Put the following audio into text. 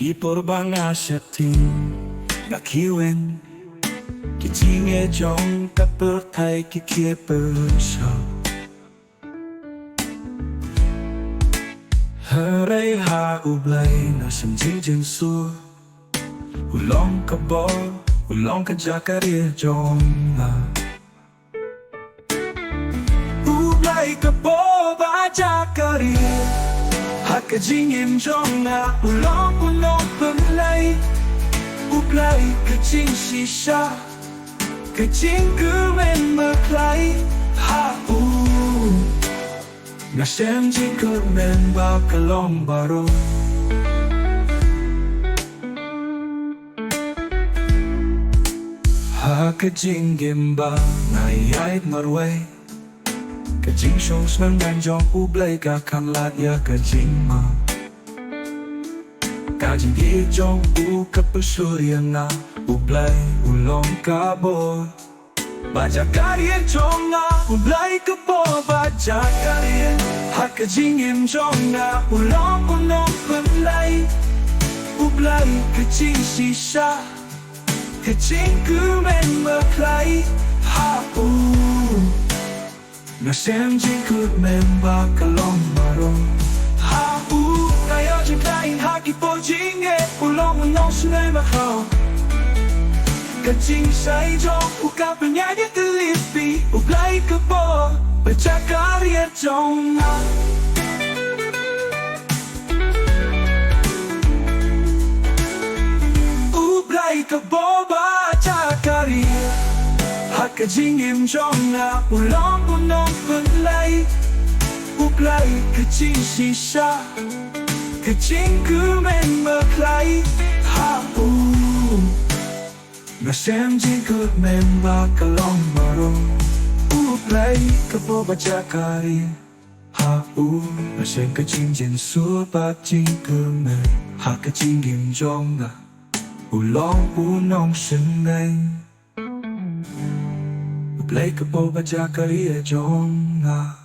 Kiporbanga setting Gakiwen Kitinge jong kapertai kikipesha Haray ha ublay na siyang jing su Ulong ka bo, ulong ka jakarir jong na Ublay ka bo ba jakarir Haka jingin jong na ulong penglay Ublay ka jing shisha Ka jing gumen maklay ha Na siyang jing gumen ba kalong baro Ka jing gimba na iyait marway Ka jing shong snang dan jong ublay ka kan lat ya ka jing ma Ka jing di jong u ka pesurya na ublay ulong ka bo Baja karye jong na ublay ka bo baja karye Ha ka jing im jong na ulong penlay Ublay ka jing shisha Ka jing gumen maklay ha Na siyang jing gumen ba kalong marong ha Kaya jing kain haki po jing ulong sunay makaw Ka jing say jong ukapanya di telipi Ublay ka po baca karya jong na Ublay ka po baca karya Haka jing im jong na ulong penlay Ublay ka jing shisha Ka jing gumen maklay ha Na siyang jing gumen ba kalong marong Ublay ka po baca karya ha Na siyang ka jing jin su ba jing gumen Haka jing im jong na ulong sunay Ublay ka po baca karya jong na